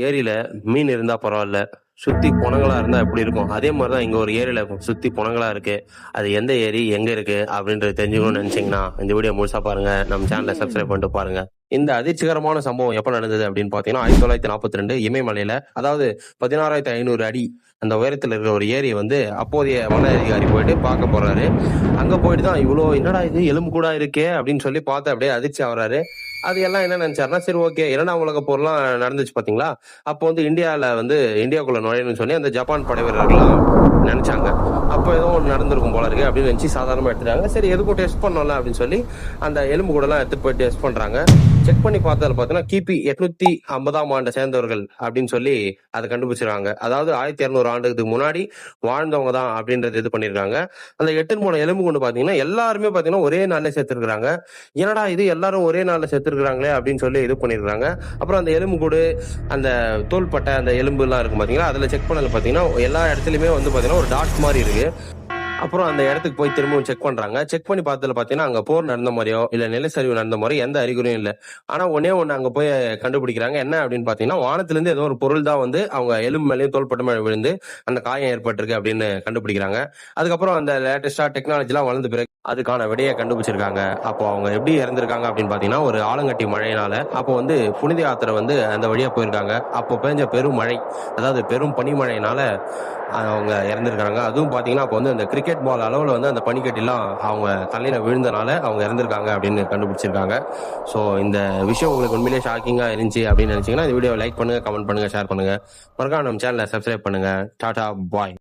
ஏரியில மீன் இருந்தா பரவாயில்ல. சுத்தி பொணங்களா இருந்தா எப்படி இருக்கும்? அதே மாரி தான் இங்க ஒரு ஏரியில சுத்தி பொணங்களா இருக்கு. அது எந்த ஏரி, எங்க இருக்கு அப்படின்றது தெரிஞ்சுக்கணும்னு நெனச்சீங்கன்னா, இந்த வீடியோ முழுசா பாருங்க. நம்ம சேனல சப்ஸ்கிரைப் பண்ணிட்டு பாருங்க. இந்த அதிர்ச்சிகரமான சம்பவம் எப்ப நடந்தது அப்படின்னு பார்த்தீங்கன்னா, 1942 இமயமலையில, அதாவது 16,500 அடி அந்த உயரத்துல இருக்கிற ஒரு ஏரிய வந்து அப்போதைய வன அதிகாரி போயிட்டு பார்க்க போறாரு. அங்க போயிட்டு தான் இவ்ளோ என்னடா இது எலும்பு கூடா இருக்கே அப்படின்னு சொல்லி பார்த்து அப்படியே அதிர்ச்சி ஆகுறாரு. அது எல்லாம் என்ன நினைச்சாருன்னா, சரி ஓகே 2ஆம் உலகப் போர்லாம் நடந்துச்சு பார்த்தீங்களா? அப்போ வந்து இந்தியாக்குள்ள நுழையணும்னு சொல்லி அந்த ஜப்பான் படை வீரர்கள்லாம் நெனச்சாங்க. அப்ப ஏதோ ஒண்ணு நடந்திருக்கும் போல இருக்கு அப்படின்னு நெனச்சு சாதாரணமா எடுத்துட்டாங்க. சரி எதுக்கும் டெஸ்ட் பண்ணோம்ல அப்படின்னு சொல்லி, அந்த எலும்பு கூடலாம் எடுத்துட்டு போய் டெஸ்ட் பண்றாங்க. செக் பண்ணி பார்த்ததுல பார்த்தீங்கன்னா, கிபி 850ஆம் ஆண்ட சேர்ந்தவர்கள் அப்படின்னு சொல்லி அத கண்டுபிடிச்சிருக்காங்க. அதாவது 1200 ஆண்டுக்கு முன்னாடி வாழ்ந்தவங்க தான் அப்படின்றத இது பண்ணியிருக்காங்க. அந்த எட்டுன்னு போன எலும்பு கூடு பார்த்தீங்கன்னா, எல்லாருமே பார்த்தீங்கன்னா ஒரே நாள்ல செத்துருக்காங்க. என்னடா இது எல்லாரும் ஒரே நாள்ல செத்துருக்காங்களே அப்படின்னு சொல்லி இது பண்ணியிருக்காங்க. அப்புறம் அந்த எலும்பு கூடு, அந்த தோள்பட்டை, அந்த எலும்புலாம் இருக்கும் பார்த்தீங்களா, அதுல செக் பண்ணதுல பார்த்தீங்கன்னா, எல்லா இடத்துலயுமே வந்து பார்த்தீங்கன்னா ஒரு டாட் மாரி இருக்கு. அப்புறம் அந்த இடத்துக்கு போய் திரும்பவும் செக் பண்றாங்க. செக் பண்ணி பார்த்ததுல பார்த்தீங்கன்னா, அங்க போர் நடந்த மாரியோ, இல்ல நிலச்சரிவு நடந்த மாரியோ எந்த அறிகுறியும் இல்ல. ஆனா ஒண்ணே ஒண்ணு அங்க போய் கண்டுபிடிக்கிறாங்க. என்ன அப்படின்னு பார்த்தீங்கன்னா, வானத்திலிருந்து ஏதோ ஒரு பொருள் தான் வந்து அவங்க எலும்பு மேலயும், தோள்பட்டை மேல விழுந்து அந்த காயம் ஏற்பட்டிருக்கு அப்படின்னு கண்டுபிடிக்கிறாங்க. அதுக்கப்புறம் அந்த லேட்டஸ்டா டெக்னாலஜிலாம் வளர்ந்த பிறகு அதுக்கான விடைய கண்டுபிடிச்சிருக்காங்க. அப்போ அவங்க எப்படி இறந்திருக்காங்க அப்படின்னு பார்த்தீங்கன்னா, ஒரு ஆலங்கட்டி மழையினால அப்போ வந்து புனித யாத்திரை வந்து அந்த வழியா போயிருக்காங்க. அப்போ பெஞ்ச பெரும் மழை, அதாவது பெரும் பனிமழையினால அவங்க இறந்திருக்காங்க. அதுவும் பார்த்தீங்கன்னா, அப்போ வந்து அந்த கிரிக்கெட் பால் அளவுல வந்து அந்த பனிக்கட்டிலாம் அவங்க தலையில விழுந்தனால அவங்க இறந்திருக்காங்க அப்படின்னு கண்டுபிடிச்சிருக்காங்க. ஸோ இந்த விஷயம் உங்களுக்கு உண்மையிலேயே ஷாக்கிங்கா இருந்துச்சு அப்படின்னு நினைச்சீங்கன்னா, இந்த வீடியோவை லைக் பண்ணுங்க, கமெண்ட் பண்ணுங்க, ஷேர் பண்ணுங்க. மறக்காம நம்ம சேனலை சப்ஸ்கிரைப் பண்ணுங்க. டாடா பாய்.